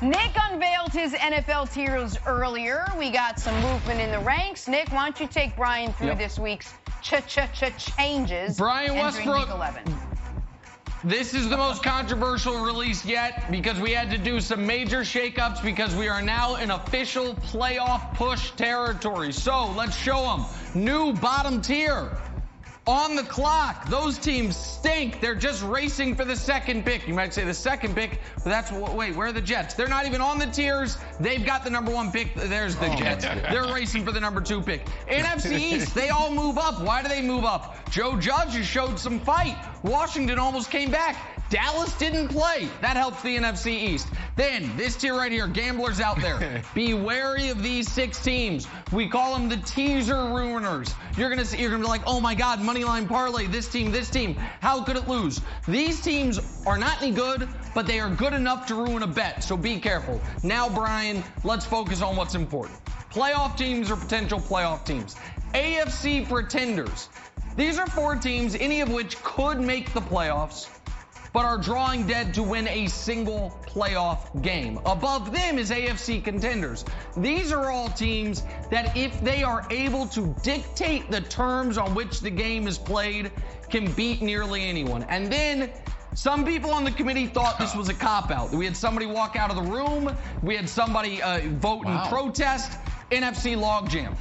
Nick unveiled his NFL tiers earlier. We got some movement in the ranks. Nick, why don't you take Brian through this week's changes? Brian Westbrook. Week 11. This is the most controversial release yet because we had to do some major shakeups because we are now in official playoff push territory. So let's show them. New bottom tier. On the clock, those teams stink. They're just racing for the second pick. You might say the second pick, but that's, wait, where are the Jets? They're not even on the tiers. They've got the number 1 pick. There's the Jets. They're racing for the number 2 pick. NFC East, they all move up. Why do they move up? Joe Judge has showed some fight. Washington almost came back. Dallas didn't play. That helps the NFC East. Then, this tier right here, gamblers out there, be wary of these 6 teams. We call them the teaser ruiners. You're gonna be like, oh my God, moneyline parlay, this team. How could it lose? These teams are not any good, but they are good enough to ruin a bet, so be careful. Now, Brian, let's focus on what's important. Playoff teams or potential playoff teams. AFC Pretenders. These are 4 teams, any of which could make the playoffs, but are drawing dead to win a single playoff game. Above them is AFC Contenders. These are all teams that, if they are able to dictate the terms on which the game is played, can beat nearly anyone. And then some people on the committee thought this was a cop-out. We had somebody walk out of the room. We had somebody vote in protest. NFC logjam.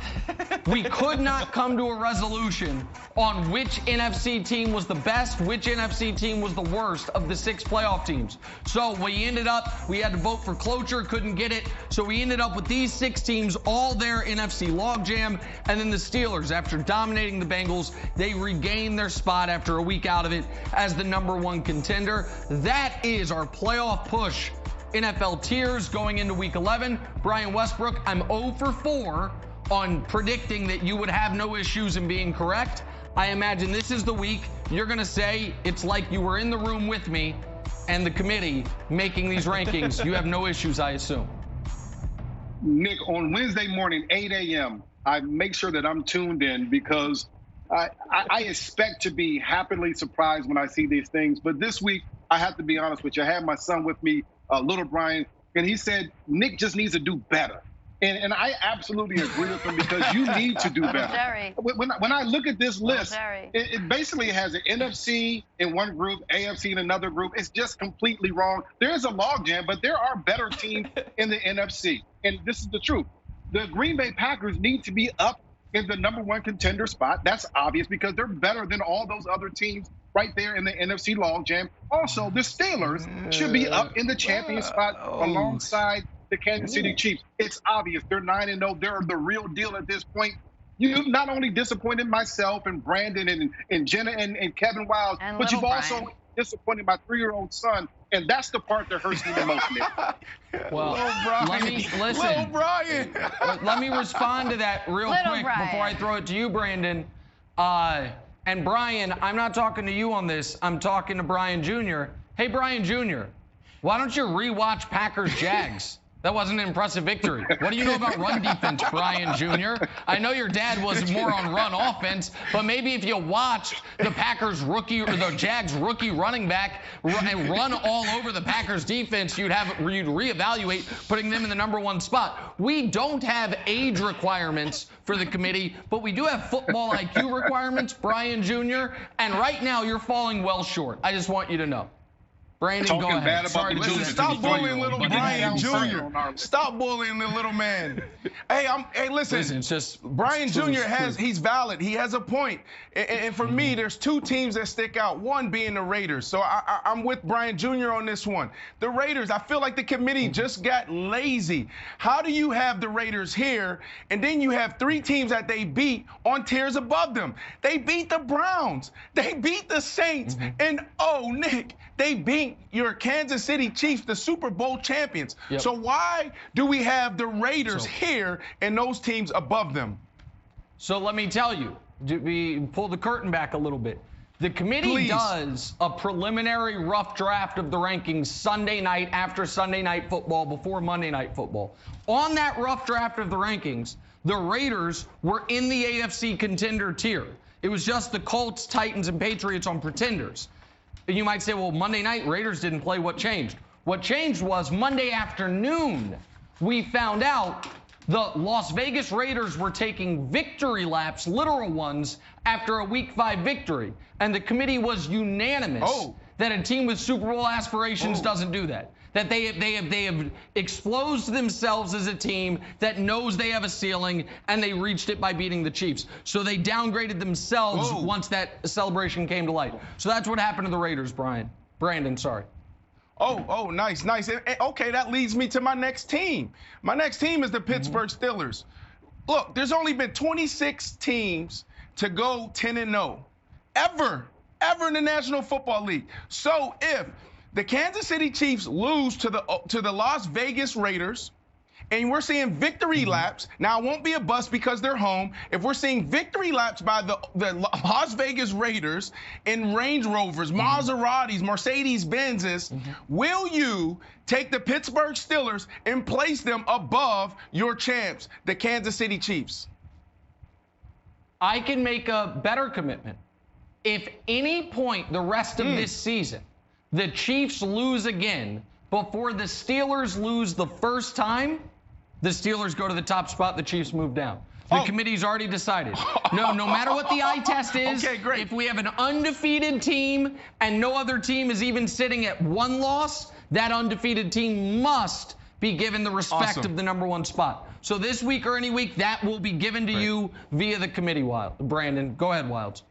We could not come to a resolution on which NFC team was the best, which NFC team was the worst of the 6 playoff teams. So we had to vote for cloture, couldn't get it. So we ended up with these 6 teams, all their NFC logjam. And then the Steelers, after dominating the Bengals, they regained their spot after a week out of it as the number 1 contender. That is our playoff push NFL tiers going into week 11. Brian Westbrook, I'm 0 for 4 on predicting that you would have no issues in being correct. I imagine this is the week you're going to say it's like you were in the room with me and the committee making these rankings. You have no issues, I assume. Nick, on Wednesday morning, 8 a.m., I make sure that I'm tuned in because I expect to be happily surprised when I see these things. But this week, I have to be honest with you. I had my son with me, little Brian, and he said, Nick just needs to do better. And I absolutely agree with him because you need to do better. When I look at this list, it basically has an NFC in one group, AFC in another group. It's just completely wrong. There is a logjam, but there are better teams in the NFC. And this is the truth. The Green Bay Packers need to be up in the number 1 contender spot. That's obvious because they're better than all those other teams right there in the NFC logjam. Also, the Steelers should be up in the champion spot alongside the Kansas City Chiefs. It's obvious. They're 9-0. They're the real deal at this point. You've not only disappointed myself and Brandon and Jenna and Kevin Wiles, but you've also disappointed my 3-year-old son. And that's the part that hurts me the most, Nick. Well, let me listen. Let me respond to that real quick before I throw it to you, Brandon. And Brian, I'm not talking to you on this. I'm talking to Brian Jr. Hey, Brian Jr., why don't you rewatch Packers-Jags? That wasn't an impressive victory. What do you know about run defense, Brian Jr.? I know your dad was more on run offense, but maybe if you watched the Packers rookie or the Jags rookie running back and run all over the Packers defense, you'd reevaluate putting them in the number 1 spot. We don't have age requirements for the committee, but we do have football IQ requirements, Brian Jr., and right now you're falling well short. I just want you to know. Brandon, go ahead. Sorry, listen, stop bullying little Brian Jr. Stop bullying the little man. Hey, listen, it's just Brian Jr. he's valid. He has a point. And for me, there's 2 teams that stick out, one being the Raiders. So I'm with Brian Jr. on this one. The Raiders, I feel like the committee just got lazy. How do you have the Raiders here, and then you have 3 teams that they beat on tiers above them? They beat the Browns. They beat the Saints. And, Nick, they beat your Kansas City Chiefs, the Super Bowl champions. So why do we have the Raiders here and those teams above them? So let me tell you, we pull the curtain back a little bit. The committee does a preliminary rough draft of the rankings Sunday night after Sunday night football, before Monday night football. On that rough draft of the rankings, the Raiders were in the AFC contender tier. It was just the Colts, Titans, and Patriots on pretenders. You might say, well, Monday night, Raiders didn't play. What changed? What changed was Monday afternoon, we found out the Las Vegas Raiders were taking victory laps, literal ones, after a Week 5 victory. And the committee was unanimous that a team with Super Bowl aspirations doesn't do that. That they have exposed themselves as a team that knows they have a ceiling, and they reached it by beating the Chiefs. So they downgraded themselves once that celebration came to light. So that's what happened to the Raiders, Brandon, sorry. Oh, nice. And, okay, that leads me to my next team. My next team is the Pittsburgh Steelers. Look, there's only been 26 teams to go 10-0 ever in the National Football League. So if the Kansas City Chiefs lose to the Las Vegas Raiders, and we're seeing victory laps. Now, it won't be a bust because they're home. If we're seeing victory laps by the Las Vegas Raiders in Range Rovers, Maseratis, Mercedes-Benzes, will you take the Pittsburgh Steelers and place them above your champs, the Kansas City Chiefs? I can make a better commitment. If any point the rest of this season, the Chiefs lose again before the Steelers lose the first time, the Steelers go to the top spot, the Chiefs move down. The committee's already decided. No matter what the eye test is, if we have an undefeated team and no other team is even sitting at one loss, that undefeated team must be given the respect of the #1 spot. So this week or any week, that will be given to you via the committee, Brandon. Go ahead, Wilds.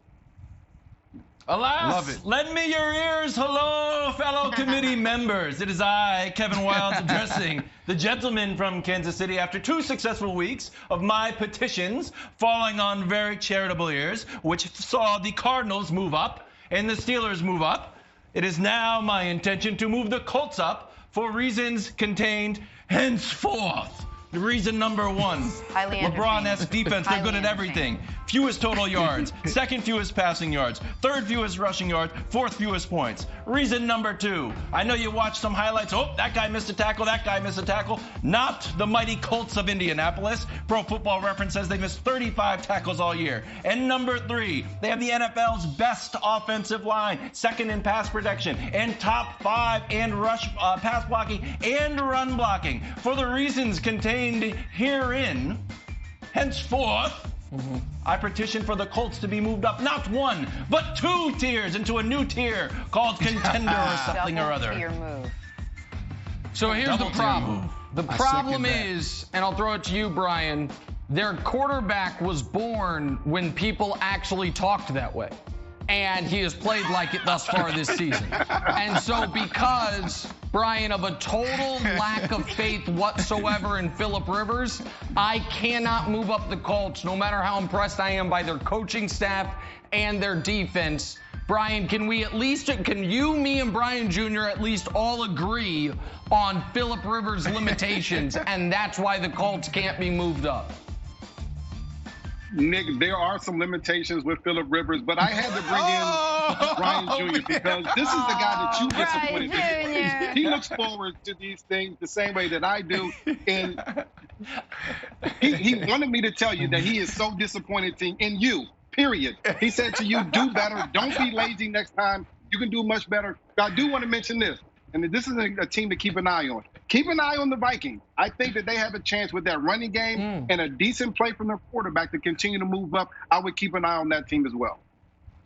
Alas, lend me your ears. Hello, fellow committee members. It is I, Kevin Wilds, addressing the gentleman from Kansas City after 2 successful weeks of my petitions falling on very charitable ears, which saw the Cardinals move up and the Steelers move up. It is now my intention to move the Colts up for reasons contained henceforth. Reason number 1, LeBron-esque defense. They're good at everything. Fewest total yards, second fewest passing yards, third fewest rushing yards, fourth fewest points. Reason number 2, I know you watched some highlights. Oh, that guy missed a tackle, that guy missed a tackle. Not the mighty Colts of Indianapolis. Pro Football Reference says they missed 35 tackles all year. And number 3, they have the NFL's best offensive line, second in pass protection, and top 5 in rush pass blocking and run blocking. For the reasons contained herein, henceforth, I petition for the Colts to be moved up not 1, but 2 tiers into a new tier called Contender or something or other. Move. So here's the problem. The problem is, and I'll throw it to you, Brian, their quarterback was born when people actually talked that way. And he has played like it thus far this season. And so because, Brian, of a total lack of faith whatsoever in Phillip Rivers, I cannot move up the Colts, no matter how impressed I am by their coaching staff and their defense. Brian, can you, me, and Brian Jr. at least all agree on Phillip Rivers' limitations, and that's why the Colts can't be moved up? Nick, there are some limitations with Phillip Rivers, but I had to bring in Brian Jr. because this is the guy that you disappointed. He looks forward to these things the same way that I do. And he wanted me to tell you that he is so disappointed in you, period. He said to you, do better. Don't be lazy next time. You can do much better. But I do want to mention this, and this is a team to keep an eye on. Keep an eye on the Vikings. I think that they have a chance with that running game and a decent play from their quarterback to continue to move up. I would keep an eye on that team as well.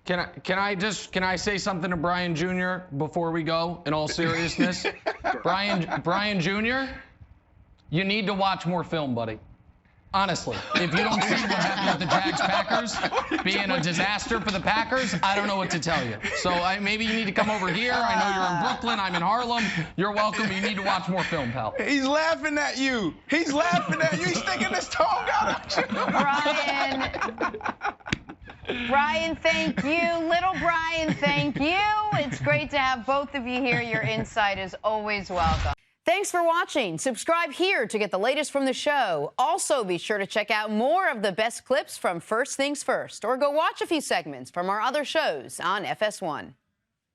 Can I say something to Brian Jr. before we go, in all seriousness? Brian Jr., you need to watch more film, buddy. Honestly, if you don't see what happened with the Jags-Packers being a disaster for the Packers, I don't know what to tell you. So maybe you need to come over here. I know you're in Brooklyn. I'm in Harlem. You're welcome. You need to watch more film, pal. He's laughing at you. He's laughing at you. He's sticking his tongue out at you. Brian, thank you. Little Brian, thank you. It's great to have both of you here. Your insight is always welcome. Thanks for watching. Subscribe here to get the latest from the show. Also, be sure to check out more of the best clips from First Things First, or go watch a few segments from our other shows on FS1.